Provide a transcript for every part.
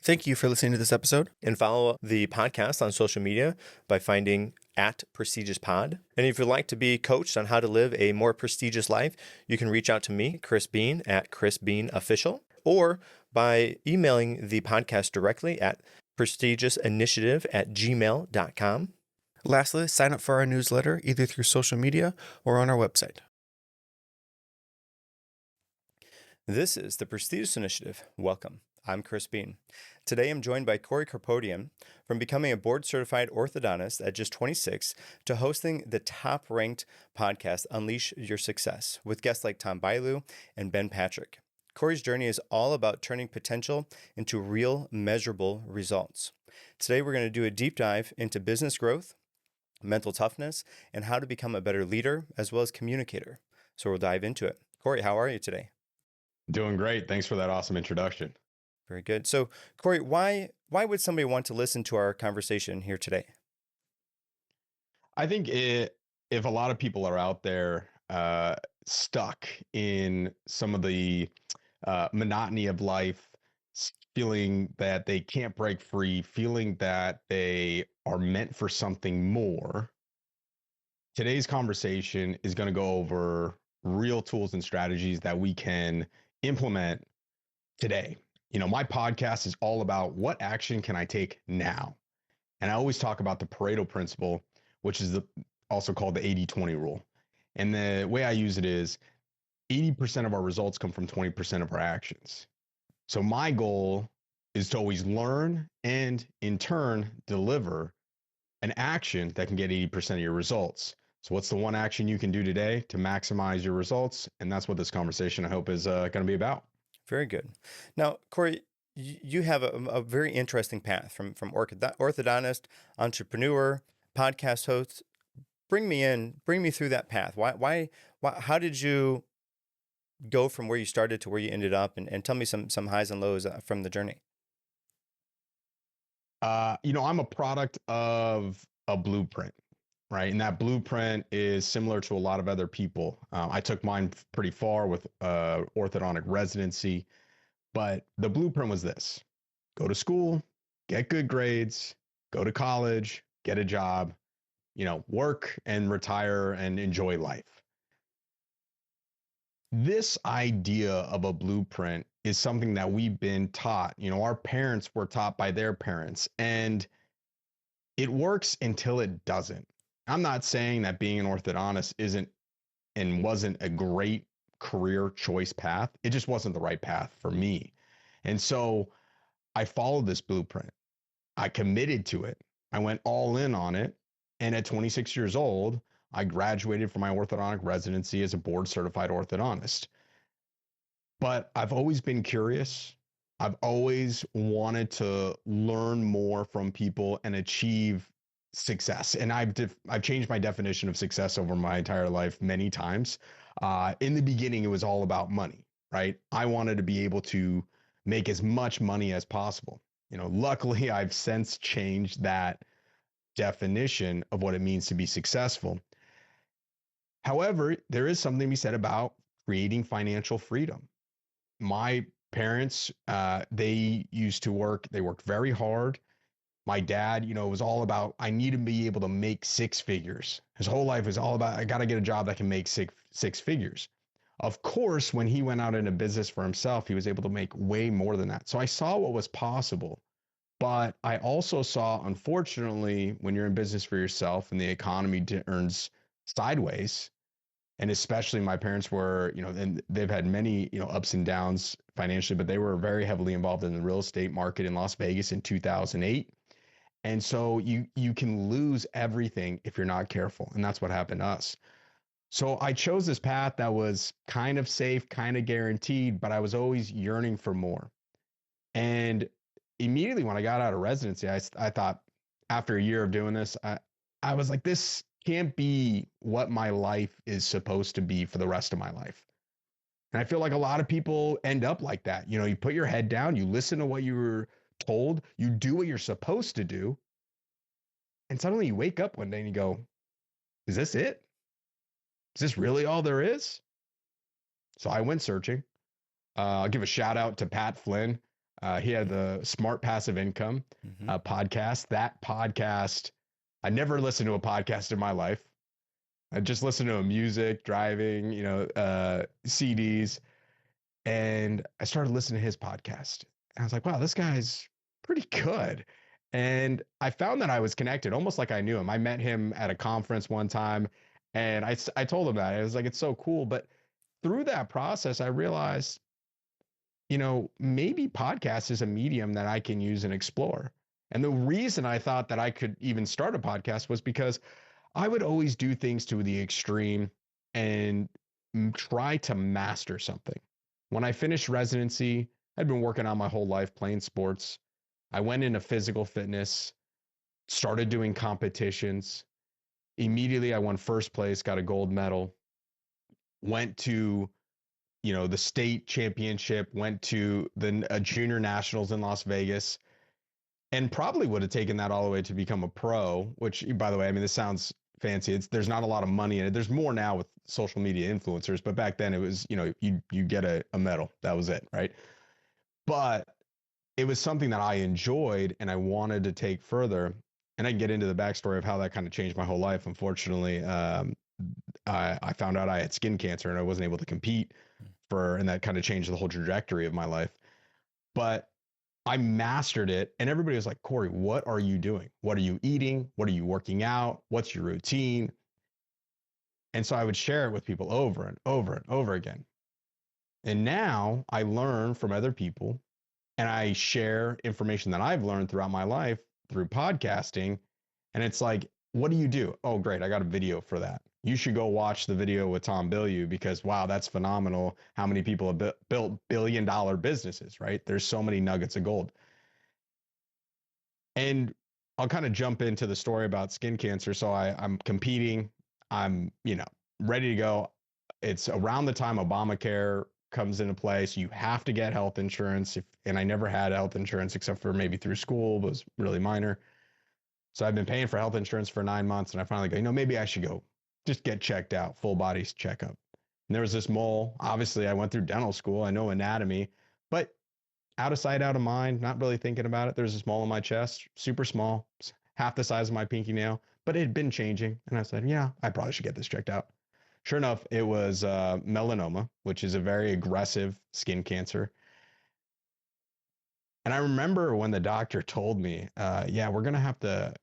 Thank you for listening to this episode. And follow the podcast on social media by finding @Prestigious_pod. And if you'd like to be coached on how to live a more prestigious life, you can reach out to me, Chris Beane, at Chris Beane Official, or by emailing the podcast directly at prestigiousinitiative@gmail.com. Lastly, sign up for our newsletter either through social media or on our website. This is the Prestigious Initiative. Welcome. I'm Chris Beane. Today I'm joined by Corey Corpodian, from becoming a board-certified orthodontist at just 26 to hosting the top-ranked podcast Unleash Your Success with guests like Tom Bailu and Ben Patrick. Corey's journey is all about turning potential into real, measurable results. Today we're going to do a deep dive into business growth, mental toughness, and how to become a better leader as well as communicator. So we'll dive into it. Corey, how are you today? Doing great. Thanks for that awesome introduction. Very good. So, Corey, why would somebody want to listen to our conversation here today? I think if a lot of people are out there stuck in some of the monotony of life, feeling that they can't break free, feeling that they are meant for something more, today's conversation is going to go over real tools and strategies that we can implement today. You know, my podcast is all about what action can I take now? And I always talk about the Pareto principle, which is also called the 80-20 rule. And the way I use it is 80% of our results come from 20% of our actions. So my goal is to always learn and in turn deliver an action that can get 80% of your results. So what's the one action you can do today to maximize your results? And that's what this conversation, I hope, is going to be about. Very good. Now, Corey, you have a very interesting path from orthodontist, entrepreneur, podcast host. Bring me through that path. Why, how did you go from where you started to where you ended up? And tell me some highs and lows from the journey. I'm a product of a blueprint, right? And that blueprint is similar to a lot of other people. I took mine pretty far with orthodontic residency, but the blueprint was this: go to school, get good grades, go to college, get a job, work and retire and enjoy life. This idea of a blueprint is something that we've been taught. Our parents were taught by their parents, and it works until it doesn't. I'm not saying that being an orthodontist isn't and wasn't a great career choice path. It just wasn't the right path for me. And so I followed this blueprint. I committed to it. I went all in on it. And at 26 years old, I graduated from my orthodontic residency as a board certified orthodontist. But I've always been curious. I've always wanted to learn more from people and achieve success. And I've changed my definition of success over my entire life many times. In the beginning, it was all about money, right? I wanted to be able to make as much money as possible. Luckily, I've since changed that definition of what it means to be successful. However, there is something to be said about creating financial freedom. My parents, they used to work. They worked very hard. My dad, it was all about, I need to be able to make six figures. His whole life was all about, I got to get a job that can make six figures. Of course, when he went out into business for himself, he was able to make way more than that. So I saw what was possible. But I also saw, unfortunately, when you're in business for yourself and the economy turns sideways, and especially my parents were, and they've had many, ups and downs financially, but they were very heavily involved in the real estate market in Las Vegas in 2008. And so you can lose everything if you're not careful. And that's what happened to us. So I chose this path that was kind of safe, kind of guaranteed, but I was always yearning for more. And immediately when I got out of residency, I thought, after a year of doing this, I was like, this can't be what my life is supposed to be for the rest of my life. And I feel like a lot of people end up like that. You put your head down, you listen to what you were told, you do what you're supposed to do, and suddenly you wake up one day and you go, is this it? Is this really all there is? So I went searching. I'll give a shout out to Pat Flynn. He had the Smart Passive Income podcast. That podcast, I never listened to a podcast in my life. I just listened to music, driving, CDs. And I started listening to his podcast. And I was like, wow, this guy's pretty good. And I found that I was connected, almost like I knew him. I met him at a conference one time, and I told him that. I was like, it's so cool. But through that process, I realized, maybe podcast is a medium that I can use and explore. And the reason I thought that I could even start a podcast was because I would always do things to the extreme and try to master something. When I finished residency, I'd been working on my whole life playing sports. I went into physical fitness, started doing competitions. Immediately, I won first place, got a gold medal, went to, the state championship, went to the junior nationals in Las Vegas, and probably would have taken that all the way to become a pro, which, by the way, I mean, this sounds fancy. There's not a lot of money in it. There's more now with social media influencers, but back then it was, you get a medal. That was it, right? But it was something that I enjoyed and I wanted to take further. And I can get into the backstory of how that kind of changed my whole life. Unfortunately, I found out I had skin cancer and I wasn't able to compete and that kind of changed the whole trajectory of my life. But I mastered it, and everybody was like, Corey, what are you doing? What are you eating? What are you working out? What's your routine? And so I would share it with people over and over and over again. And now I learn from other people, and I share information that I've learned throughout my life through podcasting. And it's like, what do you do? Oh, great. I got a video for that. You should go watch the video with Tom Bilyeu because, wow, that's phenomenal. How many people have built billion-dollar businesses, right? There's so many nuggets of gold. And I'll kind of jump into the story about skin cancer. So I'm competing. I'm, ready to go. It's around the time Obamacare comes into play. So you have to get health insurance. And I never had health insurance except for maybe through school. It was really minor. So I've been paying for health insurance for 9 months. And I finally go, maybe I should go just get checked out, full body checkup. And there was this mole. Obviously, I went through dental school. I know anatomy, but out of sight, out of mind, not really thinking about it. There's this mole on my chest, super small, half the size of my pinky nail, but it had been changing. And I said, yeah, I probably should get this checked out. Sure enough, it was melanoma, which is a very aggressive skin cancer. And I remember when the doctor told me, yeah, we're going to have to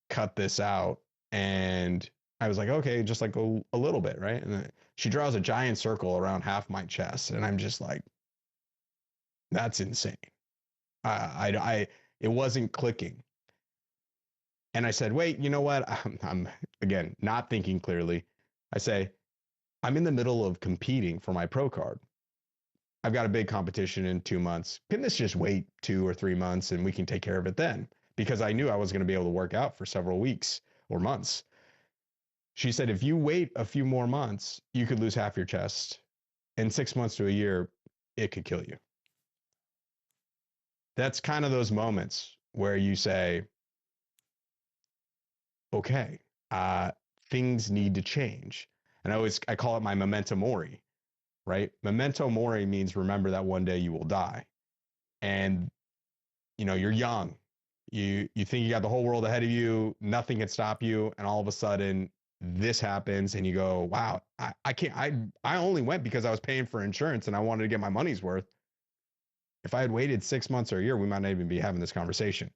cut this out. And I was like, okay, just like a little bit, right? And then she draws a giant circle around half my chest. And I'm just like, that's insane. It wasn't clicking. And I said, wait, you know what? I'm again, not thinking clearly. I say, I'm in the middle of competing for my pro card. I've got a big competition in 2 months. Can this just wait 2 or 3 months and we can take care of it then? Because I knew I was going to be able to work out for several weeks or months. She said, if you wait a few more months, you could lose half your chest. In 6 months to a year, it could kill you. That's kind of those moments where you say, okay, things need to change. And I call it my memento mori, right? Memento mori means remember that one day you will die. And, you're young. You think you got the whole world ahead of you. Nothing can stop you. And all of a sudden this happens and you go, wow, I can't, I only went because I was paying for insurance and I wanted to get my money's worth. If I had waited 6 months or a year, we might not even be having this conversation.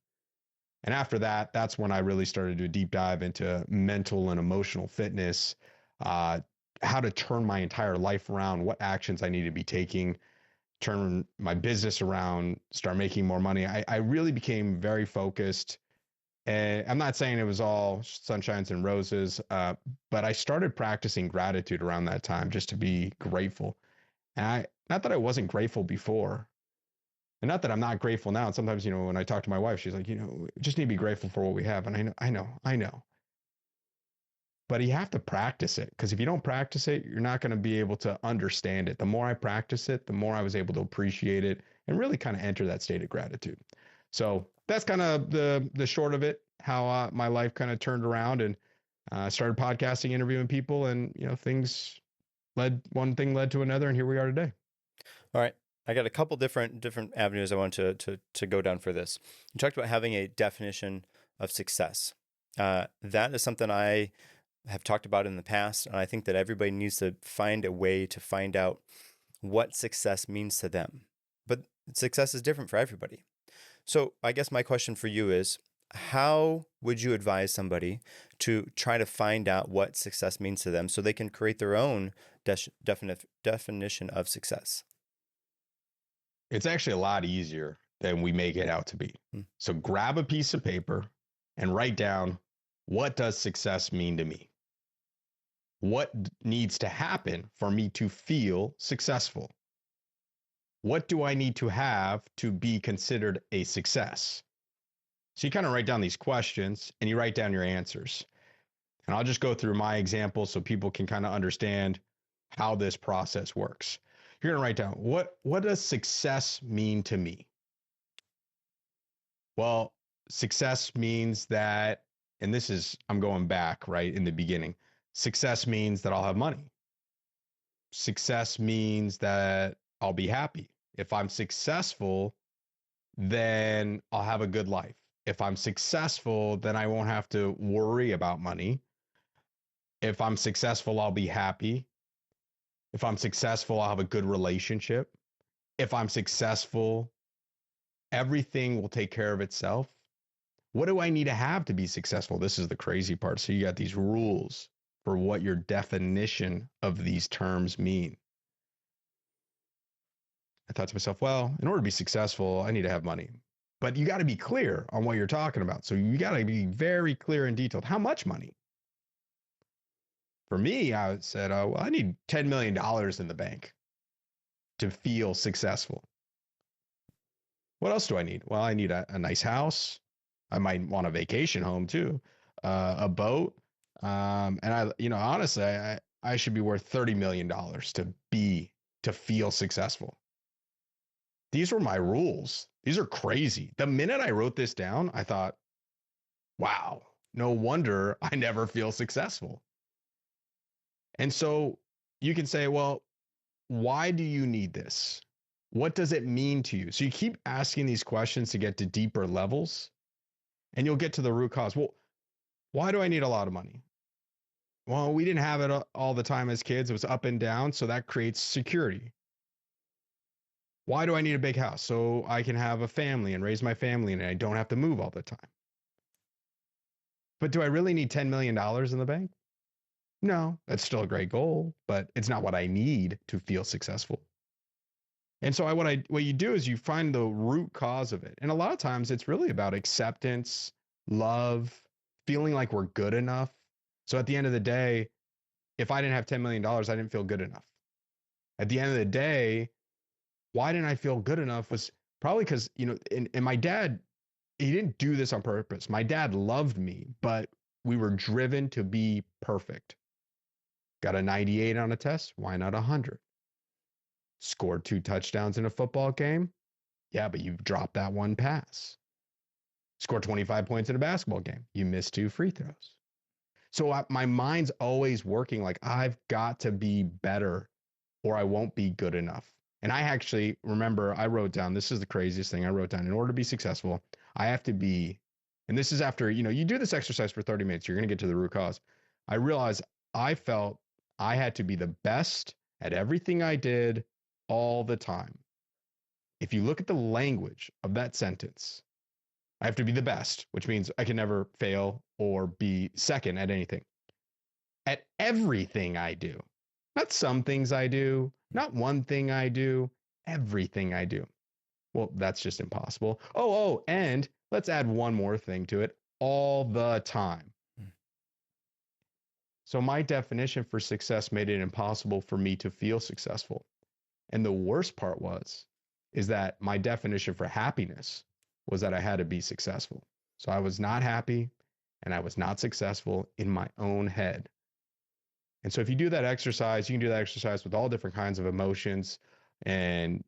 And after that, that's when I really started to deep dive into mental and emotional fitness, how to turn my entire life around, what actions I need to be taking, turn my business around, start making more money. I really became very focused. And I'm not saying it was all sunshines and roses, but I started practicing gratitude around that time just to be grateful. And not that I wasn't grateful before, and not that I'm not grateful now. And sometimes, when I talk to my wife, she's like, just need to be grateful for what we have. And I know. But you have to practice it, because if you don't practice it, you're not going to be able to understand it. The more I practice it, the more I was able to appreciate it and really kind of enter that state of gratitude. So that's kind of the short of it, how my life kind of turned around, and started podcasting, interviewing people, and one thing led to another, and here we are today. All right. I got a couple different avenues I want to go down for this. You talked about having a definition of success. That is something I have talked about in the past, and I think that everybody needs to find a way to find out what success means to them. But success is different for everybody. So I guess my question for you is, how would you advise somebody to try to find out what success means to them so they can create their own definition of success? It's actually a lot easier than we make it out to be. So grab a piece of paper and write down, what does success mean to me? What needs to happen for me to feel successful? What do I need to have to be considered a success? So you kind of write down these questions and you write down your answers. And I'll just go through my example so people can kind of understand how this process works. You're going to write down, what does success mean to me? Well, success means that, and this is, I'm going back right in the beginning. Success means that I'll have money. Success means that I'll be happy. If I'm successful, then I'll have a good life. If I'm successful, then I won't have to worry about money. If I'm successful, I'll be happy. If I'm successful, I'll have a good relationship. If I'm successful, everything will take care of itself. What do I need to have to be successful? This is the crazy part. So you got these rules for what your definition of these terms mean. I thought to myself, well, in order to be successful, I need to have money. But you got to be clear on what you're talking about. So you got to be very clear and detailed. How much money? For me, I said, well, I need $10 million in the bank to feel successful. What else do I need? Well, I need a nice house. I might want a vacation home too, a boat. And honestly, I should be worth $30 million to feel successful. These were my rules. These are crazy. The minute I wrote this down, I thought, wow, no wonder I never feel successful. And so you can say, well, why do you need this? What does it mean to you? So you keep asking these questions to get to deeper levels, and you'll get to the root cause. Well, why do I need a lot of money? Well, we didn't have it all the time as kids. It was up and down, so that creates security. Why do I need a big house? So I can have a family and raise my family and I don't have to move all the time. But do I really need $10 million in the bank? No, that's still a great goal, but it's not what I need to feel successful. And so what you do is you find the root cause of it. And a lot of times it's really about acceptance, love, feeling like we're good enough. So at the end of the day, if I didn't have $10 million, I didn't feel good enough. At the end of the day, why didn't I feel good enough was probably because, and my dad, he didn't do this on purpose. My dad loved me, but we were driven to be perfect. Got a 98 on a test. Why not 100? Scored 2 touchdowns in a football game. Yeah, but you dropped that one pass. Scored 25 points in a basketball game. You missed 2 free throws. So my mind's always working like I've got to be better or I won't be good enough. And I actually remember I wrote down, this is the craziest thing I wrote down. In order to be successful, I have to be, and this is after, you do this exercise for 30 minutes, you're going to get to the root cause. I realized I felt I had to be the best at everything I did all the time. If you look at the language of that sentence, I have to be the best, which means I can never fail or be second at anything. At everything I do. Not some things I do, not one thing I do, everything I do. Well, that's just impossible. Oh, and let's add one more thing to it. All the time. So my definition for success made it impossible for me to feel successful. And the worst part is that my definition for happiness was that I had to be successful. So I was not happy and I was not successful in my own head. And so if you do that exercise, you can do that exercise with all different kinds of emotions and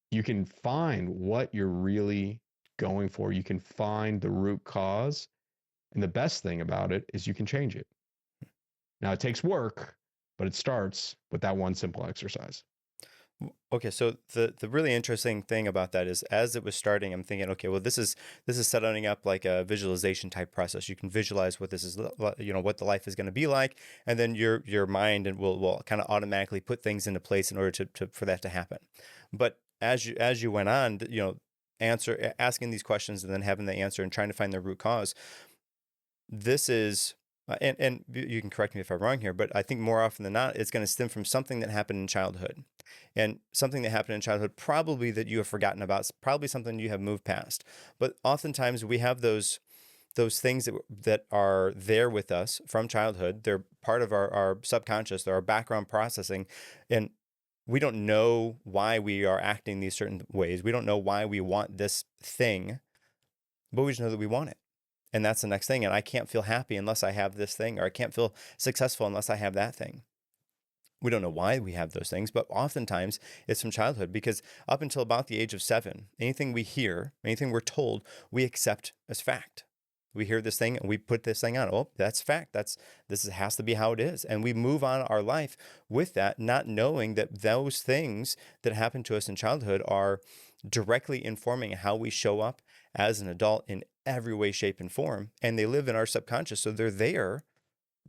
you can find what you're really going for. You can find the root cause. And the best thing about it is you can change it. Now it takes work, but it starts with that one simple exercise. Okay, so the really interesting thing about that is, as it was starting, I'm thinking, okay, well, this is setting up like a visualization type process. You can visualize what this is, what the life is going to be like, and then your mind and will kind of automatically put things into place in order to for that to happen. But as you went on, asking these questions and then having the answer and trying to find the root cause, this is and you can correct me if I'm wrong here, but I think more often than not, it's going to stem from something that happened in childhood, and something that happened in childhood, probably that you have forgotten about, probably something you have moved past. But oftentimes we have those things that are there with us from childhood. They're part of our subconscious. They're our background processing, and we don't know why we are acting these certain ways. We don't know why we want this thing, but we just know that we want it. And that's the next thing. And I can't feel happy unless I have this thing, or I can't feel successful unless I have that thing. We don't know why we have those things, but oftentimes it's from childhood, because up until about the age of 7, anything we hear, anything we're told, we accept as fact. We hear this thing and we put this thing on. Oh, that's fact. Has to be how it is. And we move on our life with that, not knowing that those things that happen to us in childhood are directly informing how we show up as an adult in every way, shape, and form. And they live in our subconscious. So they're there,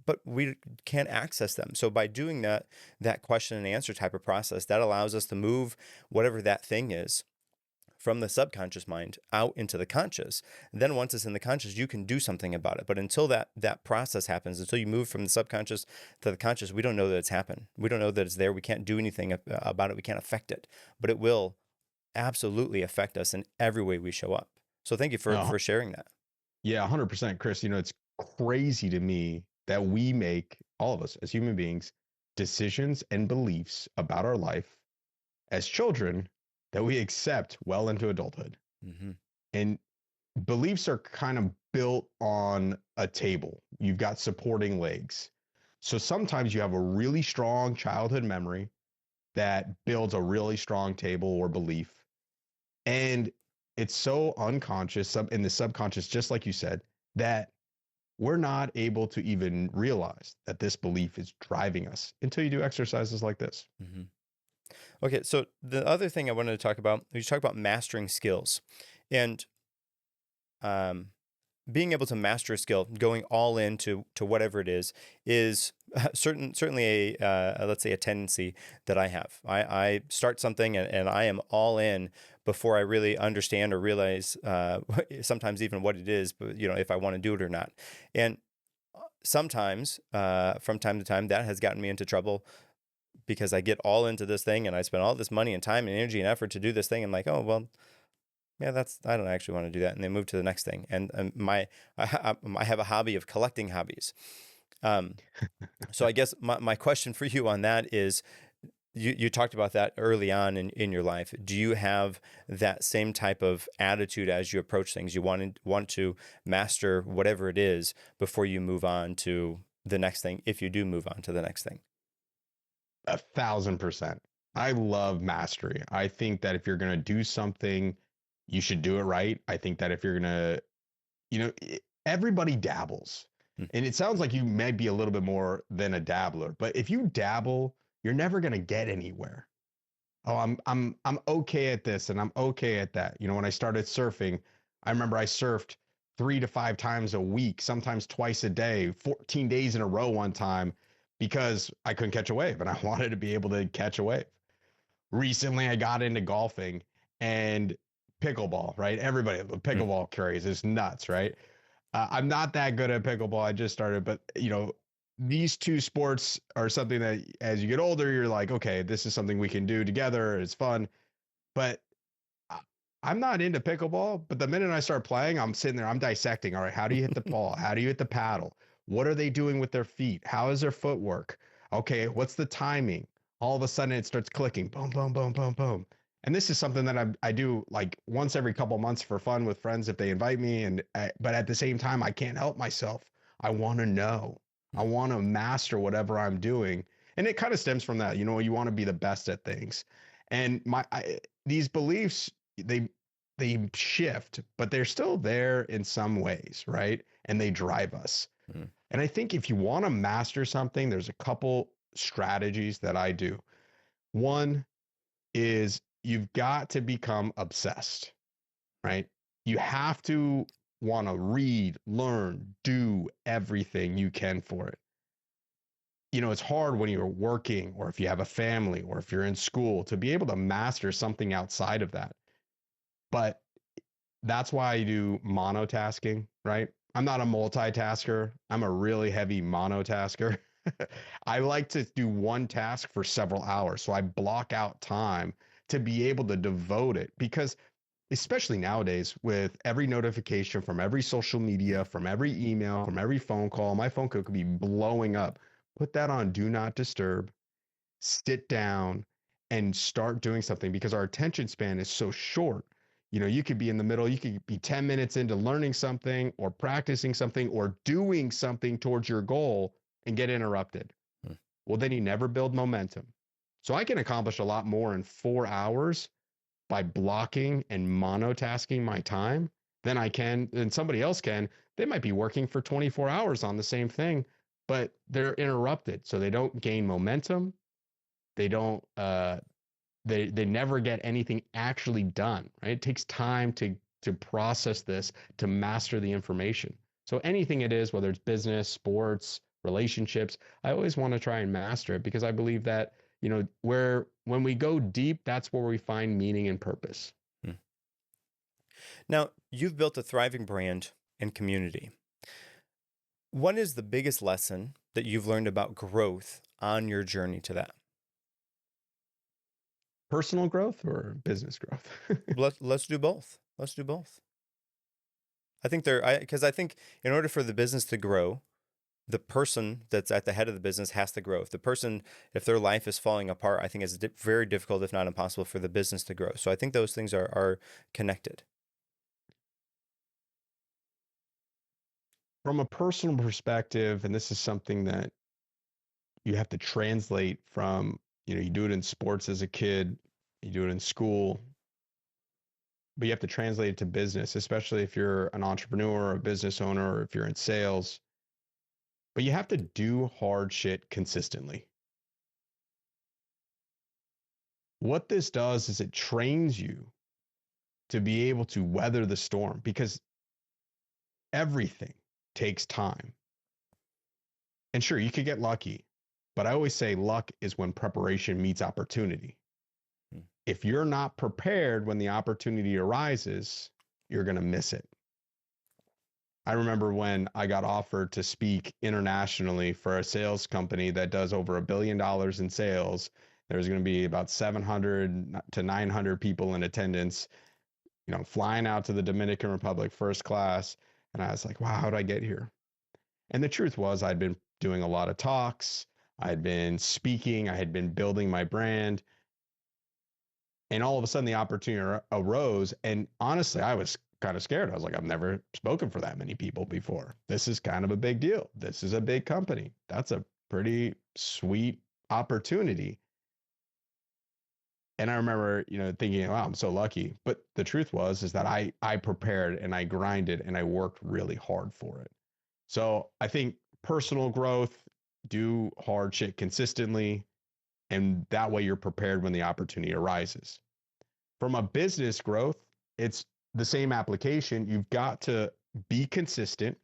but we can't access them. So by doing that question and answer type of process, that allows us to move whatever that thing is from the subconscious mind out into the conscious. And then once it's in the conscious, you can do something about it. But until that process happens, until you move from the subconscious to the conscious, we don't know that it's happened. We don't know that it's there. We can't do anything about it. We can't affect it. But it will absolutely affect us in every way we show up. So thank you for sharing that. Yeah, 100%, Chris. It's crazy to me that we make, all of us as human beings, decisions and beliefs about our life as children that we accept well into adulthood. Mm-hmm. And beliefs are kind of built on a table. You've got supporting legs. So sometimes you have a really strong childhood memory that builds a really strong table or belief. And it's so unconscious in the subconscious, just like you said, that we're not able to even realize that this belief is driving us until you do exercises like this. Mm-hmm. Okay, so the other thing I wanted to talk about, you talk about mastering skills, and being able to master a skill, going all in to whatever it is certainly a let's say a tendency that I have. I start something and I am all in before I really understand or realize sometimes even what it is, but if I want to do it or not. And sometimes from time to time that has gotten me into trouble, because I get all into this thing and I spend all this money and time and energy and effort to do this thing. I'm like, oh, well, yeah, I don't actually want to do that. And they move to the next thing. And I have a hobby of collecting hobbies. So I guess my question for you on that is, you talked about that early on in your life. Do you have that same type of attitude as you approach things? You want to master whatever it is before you move on to the next thing, if you do move on to the next thing? 1,000%. I love mastery. I think that if you're going to do something, you should do it right. I think that if you're going to, everybody dabbles. And it sounds like you may be a little bit more than a dabbler, but if you dabble, you're never going to get anywhere. Oh, I'm okay at this and I'm okay at that. When I started surfing, I remember I surfed 3 to 5 times a week, sometimes twice a day, 14 days in a row one time, because I couldn't catch a wave and I wanted to be able to catch a wave. Recently, I got into golfing and pickleball, right? Everybody, the pickleball craze is nuts, right? I'm not that good at pickleball. I just started, but these two sports are something that as you get older, you're like, okay, this is something we can do together. It's fun. But I'm not into pickleball, but the minute I start playing, I'm sitting there, I'm dissecting. All right, how do you hit the ball? How do you hit the paddle? What are they doing with their feet? How is their footwork? Okay, what's the timing? All of a sudden it starts clicking. Boom, boom, boom, boom, boom. And this is something that I do like once every couple months for fun with friends if they invite me. But at the same time, I can't help myself. I want to know. I want to master whatever I'm doing. And it kind of stems from that. You want to be the best at things. And these beliefs, they shift, but they're still there in some ways, right? And they drive us. And I think if you want to master something, there's a couple strategies that I do. One, is you've got to become obsessed, right? You have to want to read, learn, do everything you can for it. You know, it's hard when you're working or if you have a family or if you're in school to be able to master something outside of that. But that's why I do monotasking, right? I'm not a multitasker. I'm a really heavy monotasker. I like to do one task for several hours. So I block out time to be able to devote it because especially nowadays with every notification from every social media, from every email, from every phone call, my phone could be blowing up. Put that on do not disturb, sit down and start doing something because our attention span is so short. You know, you could be in the middle, you could be 10 minutes into learning something or practicing something or doing something towards your goal and get interrupted. Well, then you never build momentum. So I can accomplish a lot more in 4 hours by blocking and monotasking my time than somebody else can. They might be working for 24 hours on the same thing, but they're interrupted. So they don't gain momentum. They don't they never get anything actually done, right? It takes time to process this, to master the information. So anything it is, whether it's business, sports, relationships, I always want to try and master it because I believe that, you know, when we go deep, that's where we find meaning and purpose. Now, you've built a thriving brand and community. What is the biggest lesson that you've learned about growth on your journey to that? Personal growth or business growth? Let's do both. Let's do both. I think because I think in order for the business to grow, the person that's at the head of the business has to grow. If their life is falling apart, I think it's very difficult, if not impossible, for the business to grow. So I think those things are connected. From a personal perspective, and this is something that you have to translate from, you know, you do it in sports as a kid, you do it in school, but you have to translate it to business, especially if you're an entrepreneur or a business owner, or if you're in sales. But you have to do hard shit consistently. What this does is it trains you to be able to weather the storm because everything takes time. And sure, you could get lucky, but I always say luck is when preparation meets opportunity. If you're not prepared when the opportunity arises, you're going to miss it. I remember when I got offered to speak internationally for a sales company that does over $1 billion in sales. There's going to be about 700 to 900 people in attendance, you know, flying out to the Dominican Republic first class. And I was like, wow, how'd I get here? And the truth was I'd been doing a lot of talks. I'd been speaking. I had been building my brand. And all of a sudden the opportunity arose. And honestly, I was kind of scared. I was like, I've never spoken for that many people before. This is kind of a big deal. This is a big company. That's a pretty sweet opportunity. And I remember, you know, thinking, wow, I'm so lucky. But the truth is that I prepared and I grinded and I worked really hard for it. So I think personal growth, do hard shit consistently. And that way you're prepared when the opportunity arises. From a business growth, it's the same application. You've got to be consistent.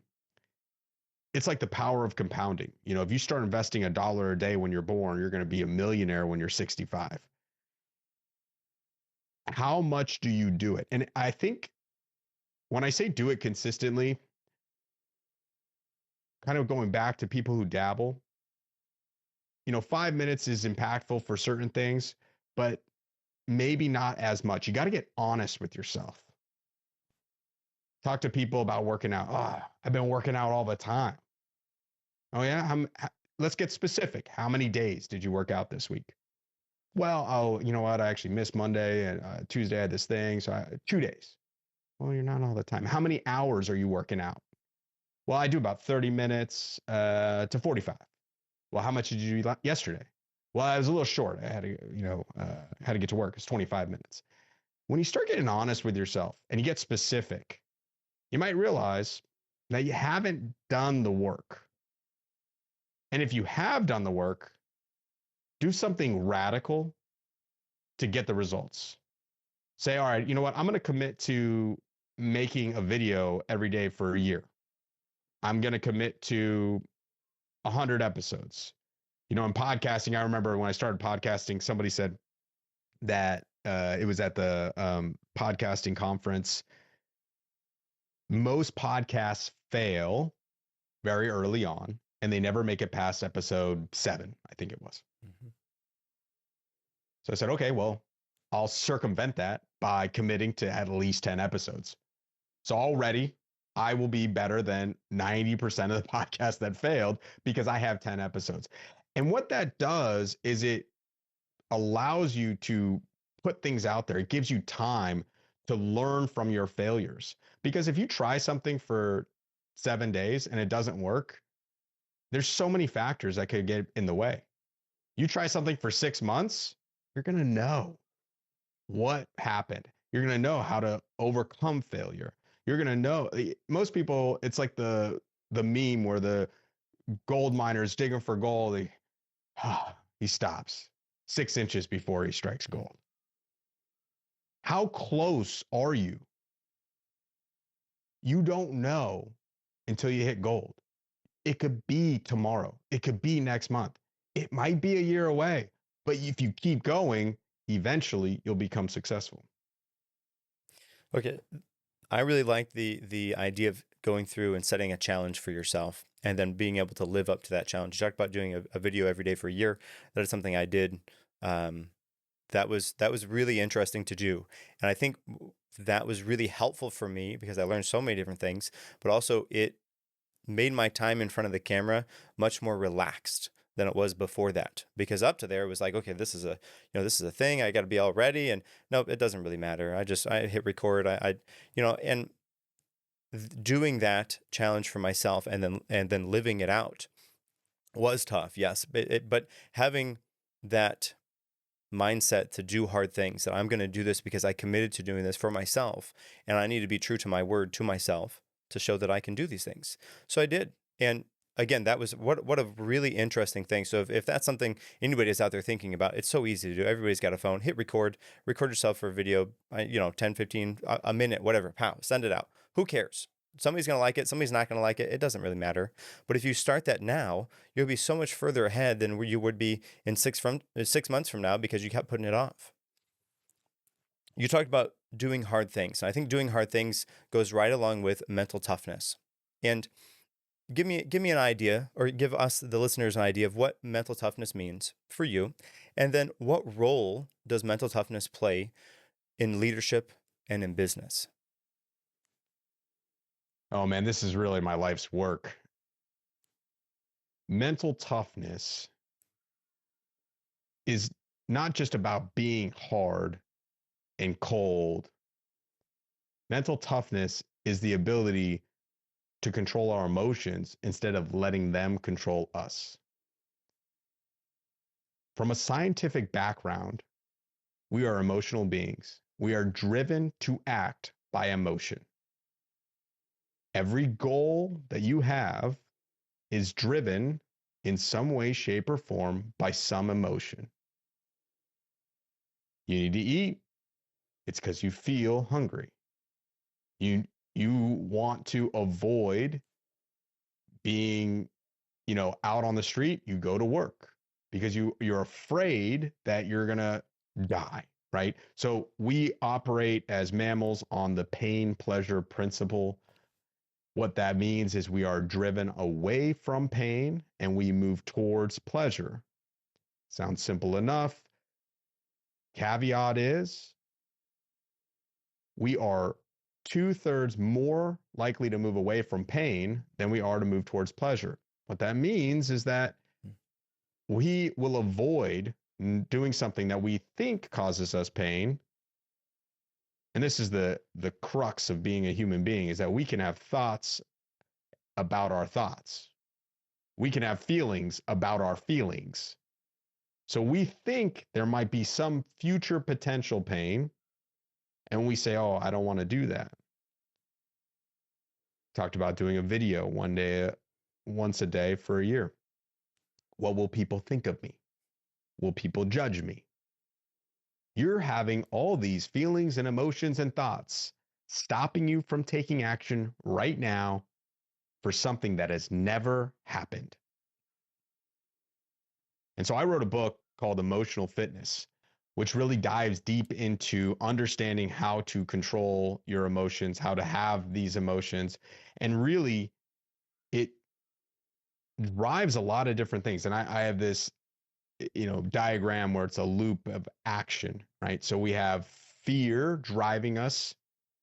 It's like the power of compounding. You know, if you start investing $1 a day when you're born, you're going to be a millionaire when you're 65. How much do you do it? And I think when I say do it consistently, kind of going back to people who dabble, you know, 5 minutes is impactful for certain things, but maybe not as much. You got to get honest with yourself. Talk to people about working out. Oh, I've been working out all the time. Oh yeah, let's get specific. How many days did you work out this week? Well, oh, you know what? I actually missed Monday and Tuesday I had this thing, so 2 days. Well, you're not all the time. How many hours are you working out? Well, I do about 30 minutes to 45. Well, how much did you do yesterday? Well, I was a little short. I had to get to work. It's 25 minutes. When you start getting honest with yourself and you get specific, you might realize that you haven't done the work. And if you have done the work, do something radical to get the results. Say, all right, you know what? I'm going to commit to making a video every day for a year. I'm going to commit to 100 episodes. You know, in podcasting, I remember when I started podcasting, somebody said that it was at the podcasting conference. Most podcasts fail very early on, and they never make it past episode 7, I think it was. Mm-hmm. So I said, okay, well, I'll circumvent that by committing to at least 10 episodes. So already I will be better than 90% of the podcasts that failed because I have 10 episodes. And what that does is it allows you to put things out there. It gives you time to learn from your failures. Because if you try something for 7 days and it doesn't work, there's so many factors that could get in the way. You try something for 6 months, you're going to know what happened. You're going to know how to overcome failure. You're going to know. Most people, it's like the meme where the gold miner is digging for gold. He stops 6 inches before he strikes gold. How close are you? You don't know until you hit gold. It could be tomorrow. It could be next month. It might be a year away. But if you keep going, eventually you'll become successful. Okay. I really like the idea of going through and setting a challenge for yourself and then being able to live up to that challenge. You talked about doing a video every day for a year. That is something I did. That was really interesting to do. And I think that was really helpful for me because I learned so many different things, but also it made my time in front of the camera much more relaxed than it was before that. Because up to there it was like, okay, this is a thing. I got to be all ready, and nope, it doesn't really matter. I hit record. And doing that challenge for myself and then living it out was tough. Yes, but having that mindset to do hard things, that I'm going to do this because I committed to doing this for myself, and I need to be true to my word to myself to show that I can do these things. So I did. And again, that was what a really interesting thing. So if that's something anybody is out there thinking about, it's so easy to do. Everybody's got a phone, hit record yourself for a video, 10, 15, a minute, whatever, pow, send it out. Who cares? Somebody's going to like it. Somebody's not going to like it. It doesn't really matter. But if you start that now, you'll be so much further ahead than you would be in 6 months from now because you kept putting it off. You talked about doing hard things. And I think doing hard things goes right along with mental toughness. And give me an idea, or give us, the listeners, an idea of what mental toughness means for you. And then what role does mental toughness play in leadership and in business? Oh man, this is really my life's work. Mental toughness is not just about being hard and cold. Mental toughness is the ability to control our emotions instead of letting them control us. From a scientific background, we are emotional beings. We are driven to act by emotion. Every goal that you have is driven in some way, shape, or form by some emotion. You need to eat. It's because you feel hungry. You want to avoid being, out on the street. You go to work because you're afraid that you're gonna die, right? So we operate as mammals on the pain-pleasure principle. What that means is we are driven away from pain and we move towards pleasure. Sounds simple enough. Caveat is we are 2/3 more likely to move away from pain than we are to move towards pleasure. What that means is that we will avoid doing something that we think causes us pain. And this is the crux of being a human being, is that we can have thoughts about our thoughts. We can have feelings about our feelings. So we think there might be some future potential pain, and we say, oh, I don't want to do that. Talked about doing a video once a day for a year. What will people think of me? Will people judge me? You're having all these feelings and emotions and thoughts stopping you from taking action right now for something that has never happened. And so I wrote a book called Emotional Fitness, which really dives deep into understanding how to control your emotions, how to have these emotions, and really it drives a lot of different things. And I have this, diagram where it's a loop of action, right? So we have fear driving us,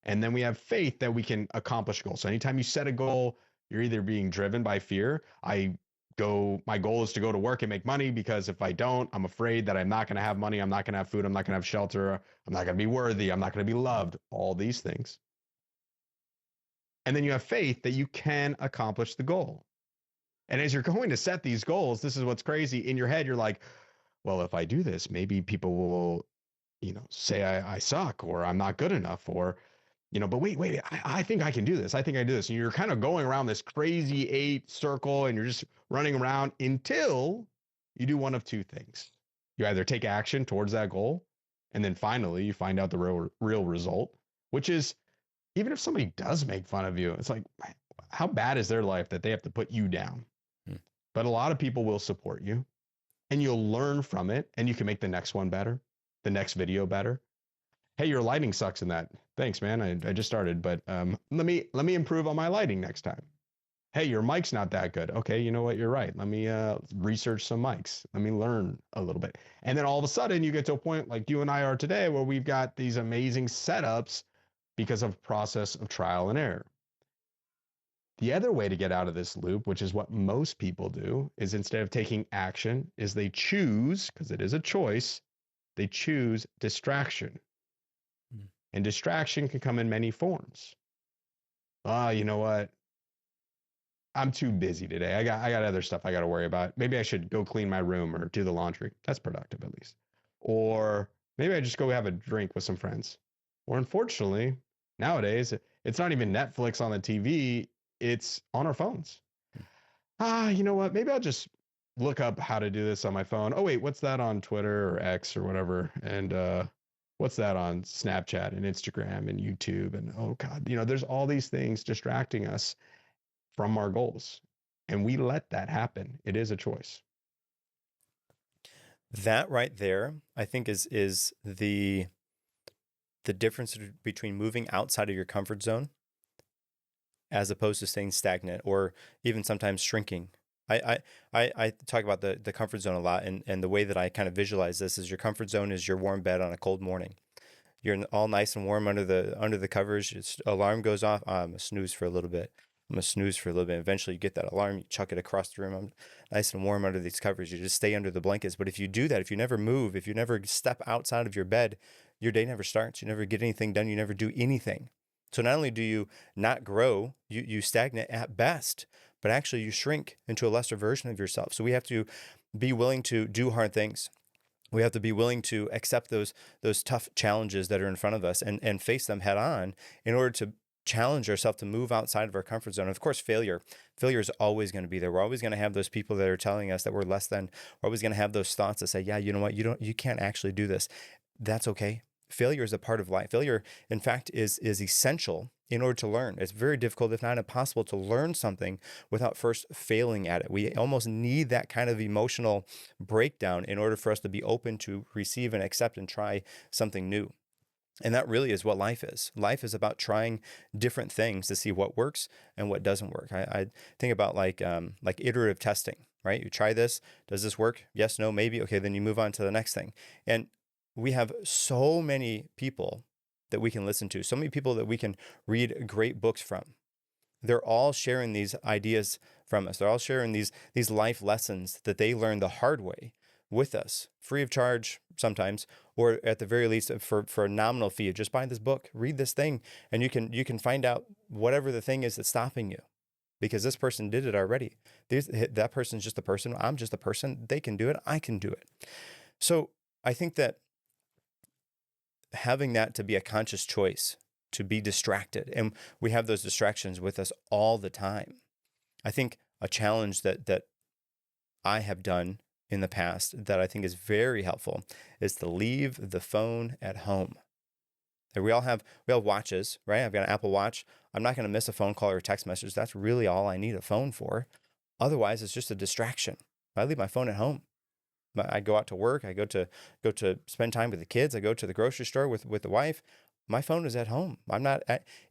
and then we have faith that we can accomplish goals. So anytime you set a goal, you're either being driven by fear. My goal is to go to work and make money, because if I don't, I'm afraid that I'm not going to have money. I'm not going to have food. I'm not going to have shelter. I'm not going to be worthy. I'm not going to be loved. All these things. And then you have faith that you can accomplish the goal. And as you're going to set these goals, this is what's crazy. In your head, you're like, well, if I do this, maybe people will, say I suck, or I'm not good enough, or, but wait, I think I can do this. I think I do this. And you're kind of going around this crazy 8 circle, and you're just running around until you do one of 2 things. You either take action towards that goal, and then finally you find out the real result, which is, even if somebody does make fun of you, it's like, how bad is their life that they have to put you down? But a lot of people will support you, and you'll learn from it, and you can make the next one better, the next video better. Hey, your lighting sucks in that. Thanks, man. I just started, but let me improve on my lighting next time. Hey, your mic's not that good. Okay, you know what? You're right. Let me research some mics. Let me learn a little bit. And then all of a sudden you get to a point like you and I are today, where we've got these amazing setups because of process of trial and error. The other way to get out of this loop, which is what most people do, is instead of taking action, is they choose, because it is a choice, they choose distraction. And distraction can come in many forms. You know what? I'm too busy today. I got other stuff I got to worry about. Maybe I should go clean my room or do the laundry. That's productive, at least. Or maybe I just go have a drink with some friends. Or unfortunately, nowadays, it's not even Netflix on the TV. It's on our phones. You know what? Maybe I'll just look up how to do this on my phone. Oh, wait, what's that on Twitter or X or whatever? And what's that on Snapchat and Instagram and YouTube? And oh, God, there's all these things distracting us from our goals. And we let that happen. It is a choice. That right there, I think, is the difference between moving outside of your comfort zone as opposed to staying stagnant, or even sometimes shrinking. I talk about the comfort zone a lot, and the way that I kind of visualize this is your comfort zone is your warm bed on a cold morning. You're all nice and warm under the covers. Your alarm goes off. I'm gonna snooze for a little bit. Eventually you get that alarm, you chuck it across the room. I'm nice and warm under these covers. You just stay under the blankets. But if you do that, if you never move, if you never step outside of your bed, your day never starts. You never get anything done. You never do anything. So not only do you not grow, you stagnate at best, but actually you shrink into a lesser version of yourself. So we have to be willing to do hard things. We have to be willing to accept those tough challenges that are in front of us and face them head on in order to challenge ourselves to move outside of our comfort zone. Of course, failure is always going to be there. We're always going to have those people that are telling us that we're less than. We're always going to have those thoughts that say, yeah, you know what, you can't actually do this. That's okay. Failure is a part of life. Failure, in fact, is essential in order to learn. It's very difficult, if not impossible, to learn something without first failing at it. We almost need that kind of emotional breakdown in order for us to be open to receive and accept and try something new. And that really is what life is. Life is about trying different things to see what works and what doesn't work. I think about like iterative testing, right? You try this. Does this work? Yes, no, maybe. Okay, then you move on to the next thing. And we have so many people that we can listen to, so many people that we can read great books from. They're all sharing these ideas from us. They're all sharing these life lessons that they learned the hard way with us, free of charge sometimes, or at the very least for a nominal fee. Just buy this book, read this thing, and you can find out whatever the thing is that's stopping you, because this person did it already. That person's just a person. I'm just a person. They can do it. I can do it. So I think that having that to be a conscious choice, to be distracted, and we have those distractions with us all the time. I think a challenge that I have done in the past that I think is very helpful is to leave the phone at home. And we have watches, right? I've got an Apple Watch. I'm not going to miss a phone call or a text message. That's really all I need a phone for. Otherwise, it's just a distraction. I leave my phone at home. I go out to work. I go to spend time with the kids. I go to the grocery store with the wife. My phone is at home. I'm not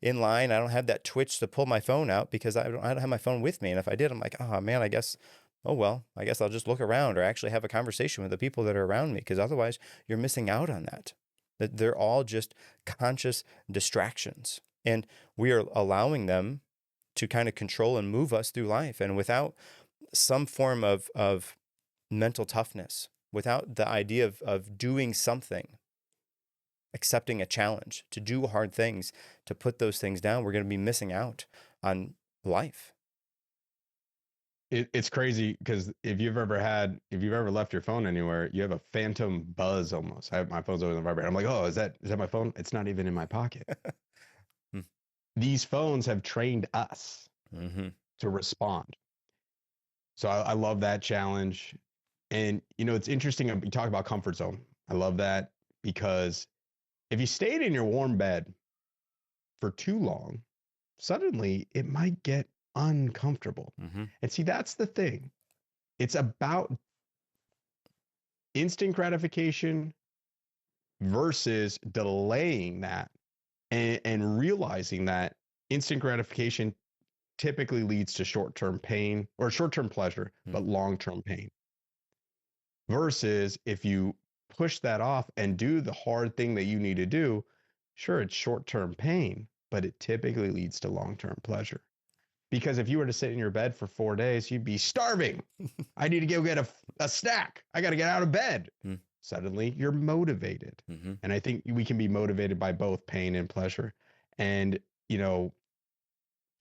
in line. I don't have that twitch to pull my phone out because I don't have my phone with me. And if I did, I'm like, oh man, I guess I'll just look around or actually have a conversation with the people that are around me, because otherwise you're missing out on that. That they're all just conscious distractions, and we are allowing them to kind of control and move us through life. And without some form of mental toughness, without the idea of doing something, accepting a challenge, to do hard things, to put those things down, we're going to be missing out on life. It's crazy because if you've ever left your phone anywhere, you have a phantom buzz almost. My phone's always on vibrate. I'm like, oh, is that my phone? It's not even in my pocket. These phones have trained us to respond. So I love that challenge. And, it's interesting. You talk about comfort zone. I love that because if you stayed in your warm bed for too long, suddenly it might get uncomfortable. And see, that's the thing. It's about instant gratification versus delaying that and realizing that instant gratification typically leads to short-term pain or short-term pleasure, but long-term pain. Versus if you push that off and do the hard thing that you need to do, sure, it's short-term pain, but it typically leads to long-term pleasure. Because if you were to sit in your bed for 4 days, you'd be starving. I need to go get a snack. I got to get out of bed. Suddenly you're motivated. And I think we can be motivated by both pain and pleasure. And,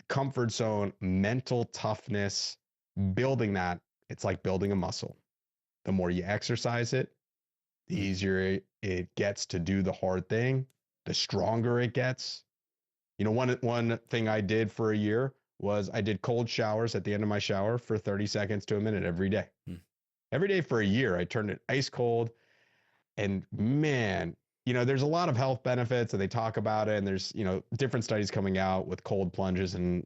comfort zone, mental toughness, building that, it's like building a muscle. The more you exercise it, the easier it gets to do the hard thing, the stronger it gets. One thing I did for a year was I did cold showers at the end of my shower for 30 seconds to a minute every day. Every day for a year, I turned it ice cold. And man, there's a lot of health benefits and they talk about it. And there's, different studies coming out with cold plunges. And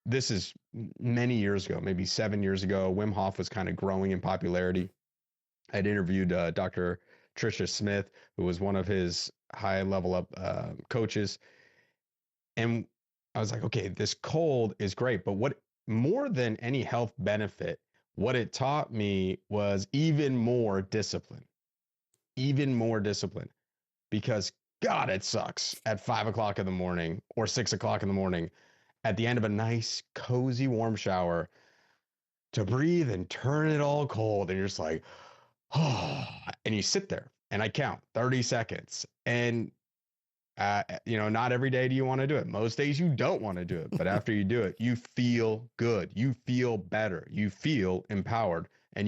this is many years ago, maybe 7 years ago. Wim Hof was kind of growing in popularity. I'd interviewed Dr. Tricia Smith, who was one of his high level up coaches. And I was like, okay, this cold is great, but what more than any health benefit, what it taught me was even more discipline, because God, it sucks at 5 o'clock in the morning or 6 o'clock in the morning at the end of a nice, cozy, warm shower to breathe and turn it all cold. And you're just like, oh, and you sit there and I count 30 seconds and not every day do you want to do it. Most days you don't want to do it, but after you do it, you feel good. You feel better. You feel empowered. And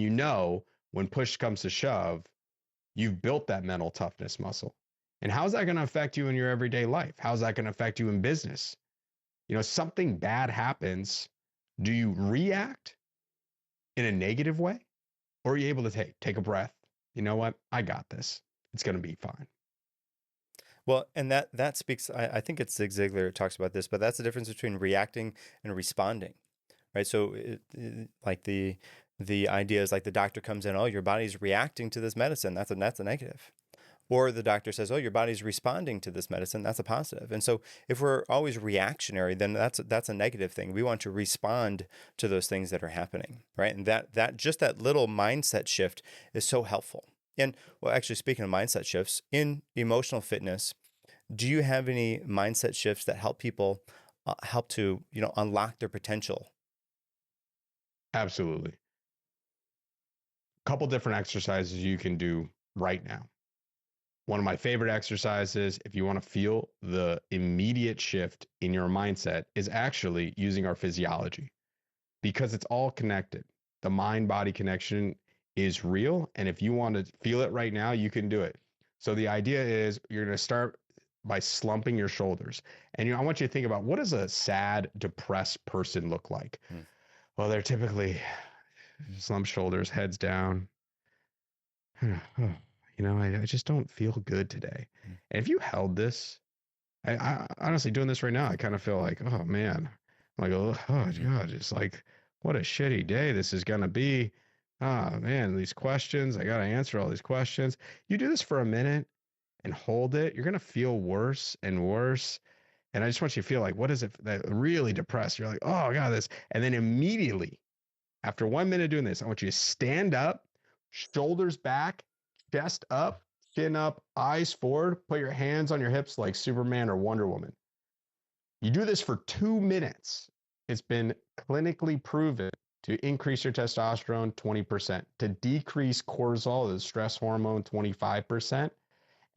when push comes to shove, you've built that mental toughness muscle. And how's that going to affect you in your everyday life? How's that going to affect you in business? Something bad happens. Do you react in a negative way? Or are you able to take a breath? You know what? I got this. It's going to be fine. Well, and that speaks, I think it's Zig Ziglar who talks about this, but that's the difference between reacting and responding, right? So like the idea is like the doctor comes in, oh, your body's reacting to this medicine. That's a negative. Or the doctor says, oh, your body's responding to this medicine. That's a positive. And so if we're always reactionary, then that's a negative thing. We want to respond to those things that are happening, right? And that just that little mindset shift is so helpful. And well, actually, speaking of mindset shifts in emotional fitness, do you have any mindset shifts that help people help to, unlock their potential? Absolutely. A couple different exercises you can do right now. One of my favorite exercises, if you want to feel the immediate shift in your mindset, is actually using our physiology, because it's all connected. The mind-body connection is real. And if you want to feel it right now, you can do it. So the idea is you're going to start by slumping your shoulders. And I want you to think about, what does a sad, depressed person look like? Well, they're typically slumped shoulders, heads down. I just don't feel good today. Mm. And if you held this, I honestly doing this right now, I kind of feel like, oh man, I'm like, oh God, just like what a shitty day this is gonna be. Oh man, these questions, I gotta answer all these questions. You do this for a minute and hold it, you're gonna feel worse and worse. And I just want you to feel like, what is it that really depressed? You're like, oh God, this. And then immediately after 1 minute doing this, I want you to stand up, shoulders back, chest up, chin up, eyes forward, put your hands on your hips like Superman or Wonder Woman. You do this for 2 minutes. It's been clinically proven to increase your testosterone 20%, to decrease cortisol, the stress hormone, 25%,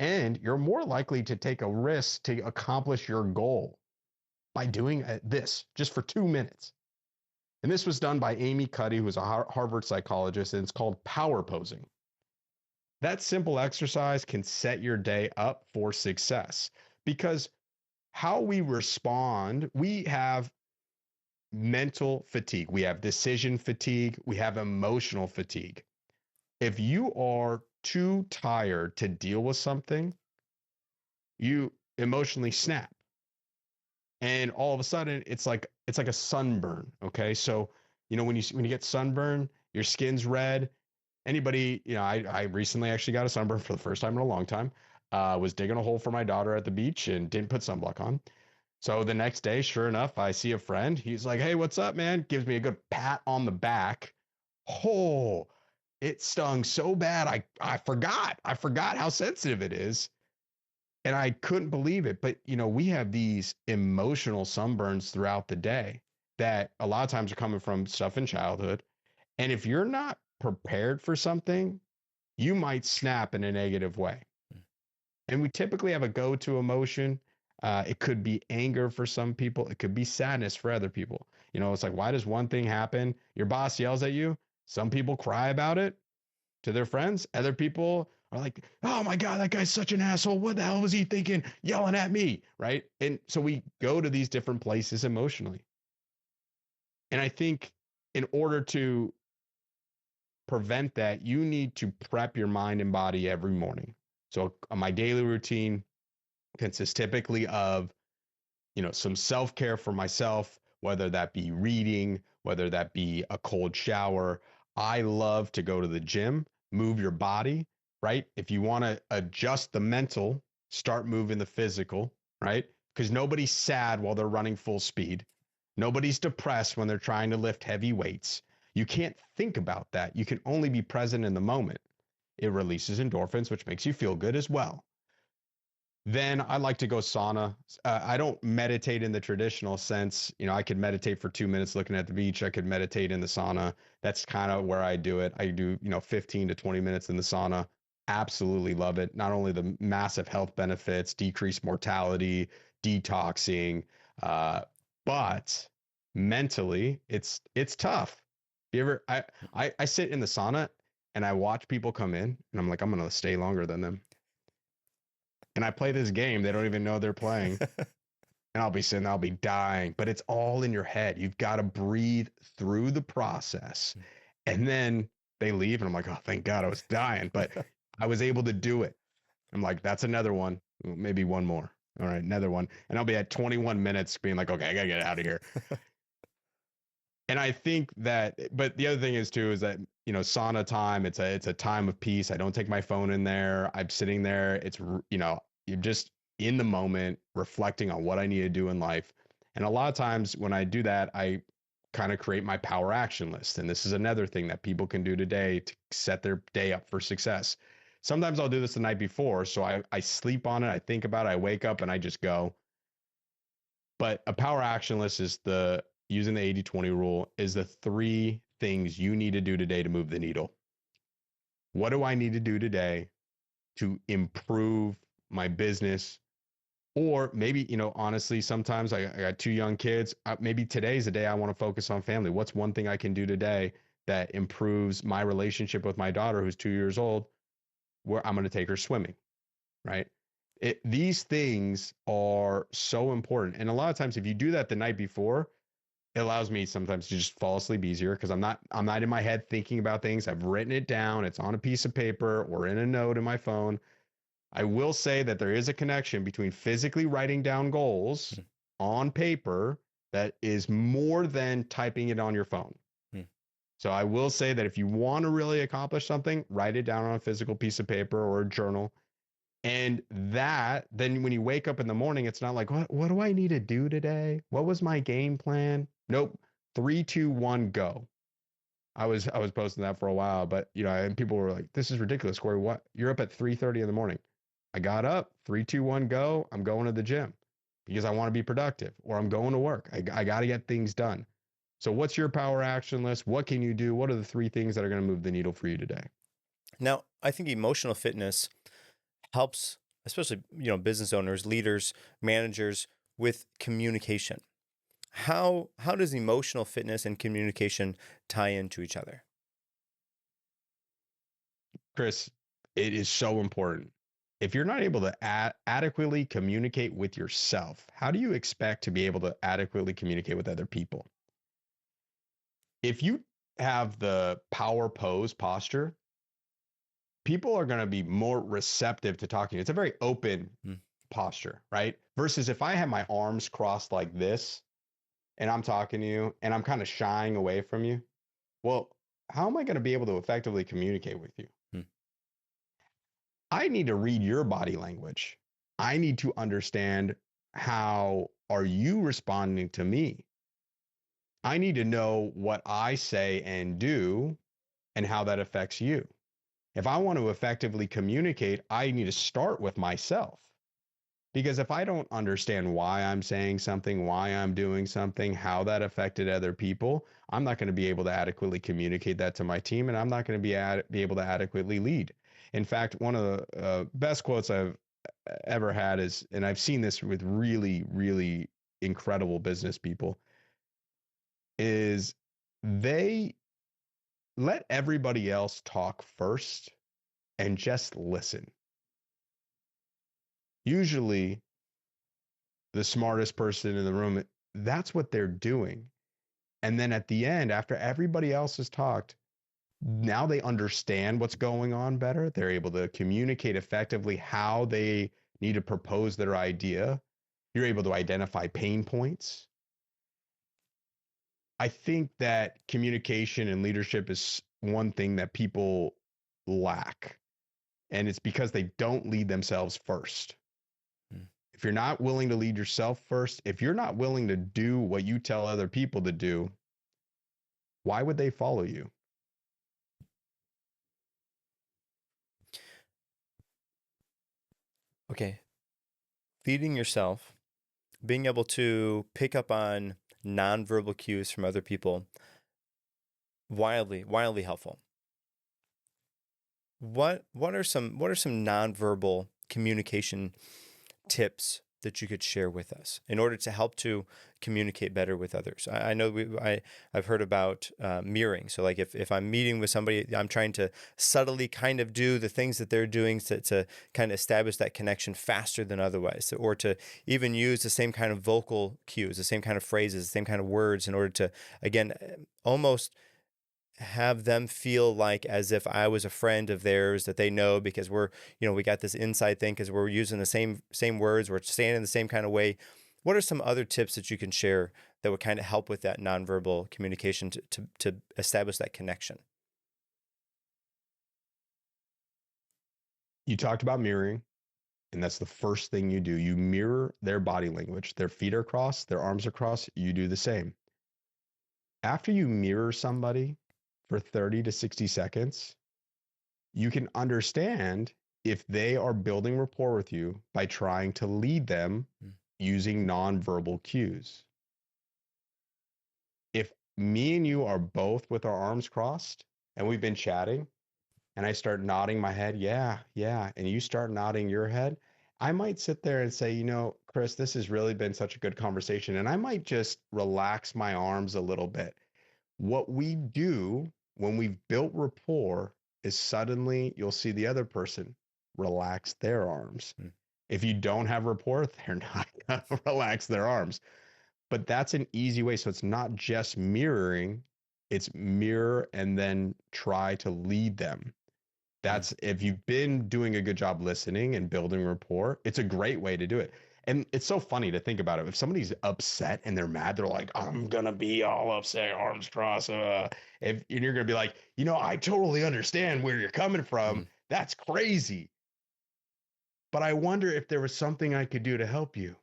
and you're more likely to take a risk to accomplish your goal by doing this just for 2 minutes. And this was done by Amy Cuddy, who's a Harvard psychologist, and it's called power posing. That simple exercise can set your day up for success because how we respond, we have mental fatigue, we have decision fatigue, we have emotional fatigue. If you are too tired to deal with something, you emotionally snap. And all of a sudden it's like a sunburn. Okay. So, when you get sunburn, your skin's red. Anybody, I recently actually got a sunburn for the first time in a long time. Was digging a hole for my daughter at the beach and didn't put sunblock on. So the next day, sure enough, I see a friend. He's like, "Hey, what's up, man?" Gives me a good pat on the back. Oh, it stung so bad. I forgot. I forgot how sensitive it is. And I couldn't believe it. But, we have these emotional sunburns throughout the day that a lot of times are coming from stuff in childhood. And if you're not prepared for something, you might snap in a negative way. And we typically have a go-to emotion. It could be anger for some people. It could be sadness for other people. It's like, why does one thing happen? Your boss yells at you. Some people cry about it to their friends. Other people are like, oh my God, that guy's such an asshole. What the hell was he thinking yelling at me? Right. And so we go to these different places emotionally. And I think in order to prevent that, you need to prep your mind and body every morning. So my daily routine consists typically of, some self-care for myself, whether that be reading, whether that be a cold shower. I love to go to the gym, move your body, right? If you want to adjust the mental, start moving the physical, right? Because nobody's sad while they're running full speed. Nobody's depressed when they're trying to lift heavy weights. You can't think about that. You can only be present in the moment. It releases endorphins, which makes you feel good as well. Then I like to go sauna. I don't meditate in the traditional sense. I could meditate for 2 minutes looking at the beach. I could meditate in the sauna. That's kind of where I do it. I do, 15 to 20 minutes in the sauna. Absolutely love it. Not only the massive health benefits, decreased mortality, detoxing, but mentally, it's tough. I sit in the sauna and I watch people come in and I'm like, I'm going to stay longer than them. And I play this game they don't even know they're playing. And I'll be sitting, I'll be dying, but it's all in your head. You've got to breathe through the process. And then they leave and I'm like, oh, thank God I was dying, but I was able to do it. I'm like, that's another one, maybe one more. All right, another one. And I'll be at 21 minutes being like, okay, I gotta get out of here. And I think that, but the other thing is too, is that, sauna time, it's a time of peace. I don't take my phone in there. I'm sitting there. It's, you're just in the moment reflecting on what I need to do in life. And a lot of times when I do that, I kind of create my power action list. And this is another thing that people can do today to set their day up for success. Sometimes I'll do this the night before. So I sleep on it. I think about it. I wake up and I just go. But a power action list is using the 80-20 rule is the 3 things you need to do today to move the needle. What do I need to do today to improve my business? Or maybe, honestly, sometimes I got 2 young kids. Maybe today's the day I want to focus on family. What's one thing I can do today that improves my relationship with my daughter who's 2 years old, where I'm going to take her swimming, right? These things are so important. And a lot of times if you do that the night before, It allows me sometimes to just fall asleep easier because I'm not in my head thinking about things. I've written it down. It's on a piece of paper or in a note in my phone. I will say that there is a connection between physically writing down goals Mm. on paper that is more than typing it on your phone. Mm. So I will say that if you want to really accomplish something, write it down on a physical piece of paper or a journal. And that, then when you wake up in the morning, it's not like, what do I need to do today? What was my game plan? Nope. 3, 2, 1, go. I was posting that for a while, but and people were like, this is ridiculous, Corey. What? You're up at 3:30 in the morning. I got up, 3, 2, 1, go. I'm going to the gym because I want to be productive, or I'm going to work. I got to get things done. So what's your power action list? What can you do? What are the 3 things that are going to move the needle for you today? Now, I think emotional fitness helps, especially, business owners, leaders, managers with communication. How does emotional fitness and communication tie into each other? Chris, it is so important. If you're not able to adequately communicate with yourself, how do you expect to be able to adequately communicate with other people? If you have the power pose posture, people are going to be more receptive to talking. It's a very open posture, right? Versus if I have my arms crossed like this and I'm talking to you and I'm kind of shying away from you, well, how am I going to be able to effectively communicate with you? I need to read your body language. I need to understand how are you responding to me? I need to know what I say and do and how that affects you. If I want to effectively communicate, I need to start with myself. Because if I don't understand why I'm saying something, why I'm doing something, how that affected other people, I'm not going to be able to adequately communicate that to my team, and I'm not going to be able to adequately lead. In fact, one of the best quotes I've ever had is, and I've seen this with really, really incredible business people, is they let everybody else talk first and just listen. Usually, the smartest person in the room, that's what they're doing. And then at the end, after everybody else has talked, now they understand what's going on better. They're able to communicate effectively how they need to propose their idea. You're able to identify pain points. I think that communication and leadership is one thing that people lack. And it's because they don't lead themselves first. If you're not willing to lead yourself first, if you're not willing to do what you tell other people to do, why would they follow you? Okay. Leading yourself, being able to pick up on nonverbal cues from other people, wildly helpful. What are some nonverbal communication tips that you could share with us in order to help to communicate better with others? I know I've heard about mirroring. So like if I'm meeting with somebody, I'm trying to subtly kind of do the things that they're doing to kind of establish that connection faster than otherwise, or to even use the same kind of vocal cues, the same kind of phrases, the same kind of words in order to, again, almost have them feel like as if I was a friend of theirs that they know, because we're, we got this inside thing because we're using the same words, we're saying in the same kind of way. What are some other tips that you can share that would kind of help with that nonverbal communication to establish that connection? You talked about mirroring, and that's the first thing you do. You mirror their body language. Their feet are crossed, their arms are crossed. You do the same. After you mirror somebody for 30 to 60 seconds, you can understand if they are building rapport with you by trying to lead them using nonverbal cues. If me and you are both with our arms crossed and we've been chatting and I start nodding my head, yeah, and you start nodding your head, I might sit there and say, Chris, this has really been such a good conversation. And I might just relax my arms a little bit. What we do when we've built rapport is suddenly you'll see the other person relax their arms. If you don't have rapport, they're not going to relax their arms. But that's an easy way. So it's not just mirroring, it's mirror and then try to lead them. That's if you've been doing a good job listening and building rapport, it's a great way to do it. And it's so funny to think about it. If somebody's upset and they're mad, they're like, I'm gonna be all upset, arms crossed. And you're gonna be like, I totally understand where you're coming from. That's crazy. But I wonder if there was something I could do to help you.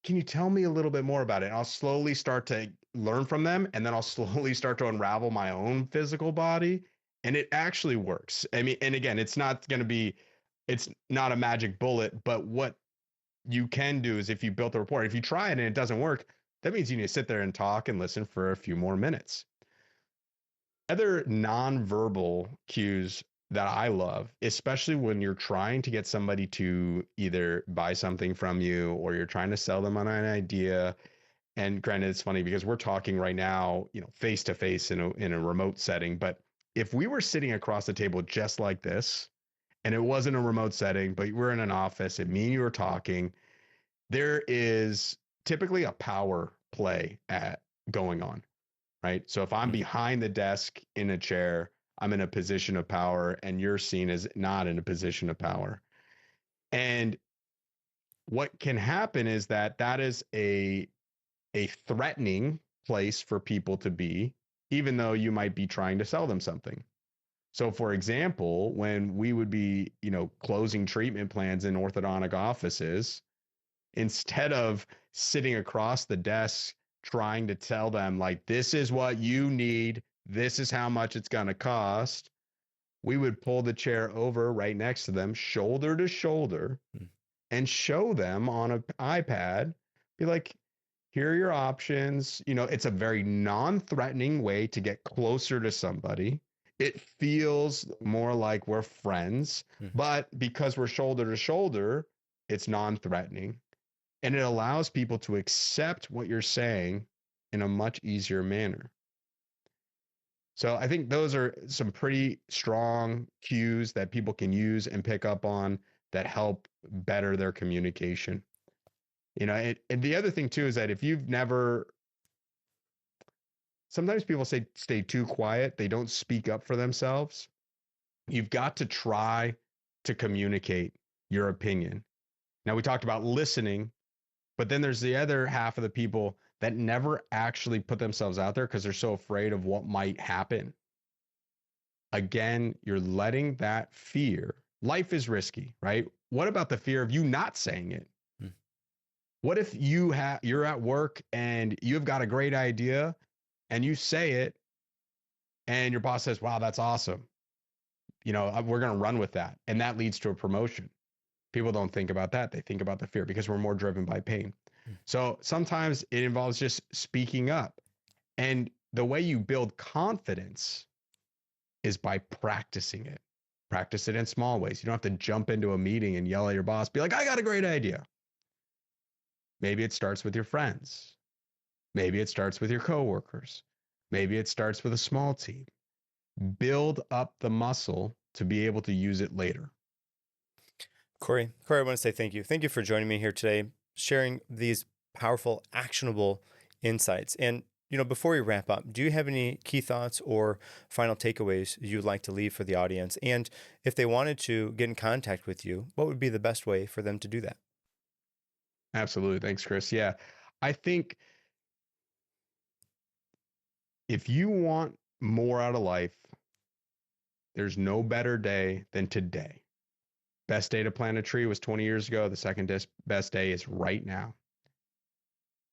Can you tell me a little bit more about it? And I'll slowly start to learn from them, and then I'll slowly start to unravel my own physical body. And it actually works. I mean, and again, it's not a magic bullet, but what you can do is if you built a rapport, if you try it and it doesn't work, that means you need to sit there and talk and listen for a few more minutes. Other nonverbal cues that I love, especially when you're trying to get somebody to either buy something from you or you're trying to sell them on an idea. And granted, it's funny because we're talking right now, face to face in a remote setting, but if we were sitting across the table just like this, and it wasn't a remote setting, but we're in an office and me and you are talking, there is typically a power play going on, right? So if I'm behind the desk in a chair, I'm in a position of power and you're seen as not in a position of power. And what can happen is that is a threatening place for people to be, even though you might be trying to sell them something. So for example, when we would be, closing treatment plans in orthodontic offices, instead of sitting across the desk trying to tell them like, this is what you need, this is how much it's going to cost, we would pull the chair over right next to them, shoulder to shoulder, and show them on an iPad, be like, here are your options. It's a very non-threatening way to get closer to somebody. It feels more like we're friends, but because we're shoulder to shoulder, it's non-threatening. And it allows people to accept what you're saying in a much easier manner. So I think those are some pretty strong cues that people can use and pick up on that help better their communication. And the other thing too is that if you've never, sometimes people say stay too quiet, they don't speak up for themselves. You've got to try to communicate your opinion. Now we talked about listening, but then there's the other half of the people that never actually put themselves out there because they're so afraid of what might happen. Again, you're letting that fear, life is risky, right? What about the fear of you not saying it? What if you're at work and you've got a great idea and you say it and your boss says, wow, that's awesome. We're going to run with that. And that leads to a promotion. People don't think about that. They think about the fear because we're more driven by pain. So sometimes it involves just speaking up. And the way you build confidence is by practicing it. Practice it in small ways. You don't have to jump into a meeting and yell at your boss, be like, I got a great idea. Maybe it starts with your friends. Maybe it starts with your coworkers. Maybe it starts with a small team. Build up the muscle to be able to use it later. Corey, I want to say thank you. Thank you for joining me here today, sharing these powerful, actionable insights. And, before we wrap up, do you have any key thoughts or final takeaways you'd like to leave for the audience? And if they wanted to get in contact with you, what would be the best way for them to do that? Absolutely. Thanks, Chris. Yeah. I think if you want more out of life, there's no better day than today. Best day to plant a tree was 20 years ago. The second best day is right now.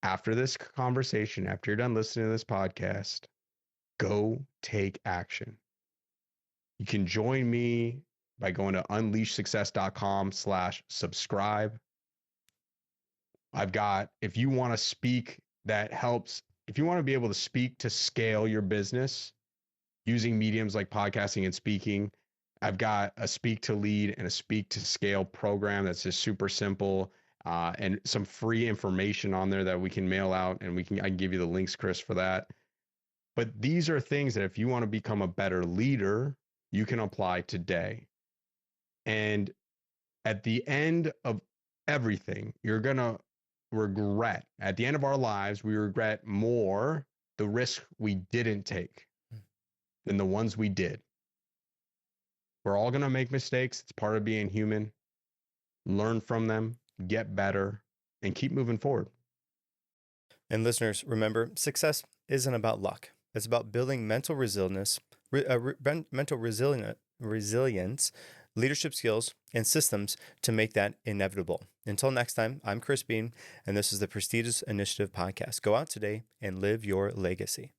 After this conversation, after you're done listening to this podcast, go take action. You can join me by going to unleashsuccess.com/subscribe. If you want to speak that helps, if you want to be able to speak to scale your business using mediums like podcasting and speaking, I've got a speak to lead and a speak to scale program that's just super simple, and some free information on there that we can mail out, and I can give you the links, Chris, for that. But these are things that if you want to become a better leader, you can apply today. And at the end of everything, you're going to regret. At the end of our lives, we regret more the risk we didn't take than the ones we did. We're all going to make mistakes. It's part of being human. Learn from them, get better, and keep moving forward. And listeners, remember, success isn't about luck. It's about building mental resilience, resilience, leadership skills, and systems to make that inevitable. Until next time, I'm Chris Beane, and this is the Prestigious Initiative Podcast. Go out today and live your legacy.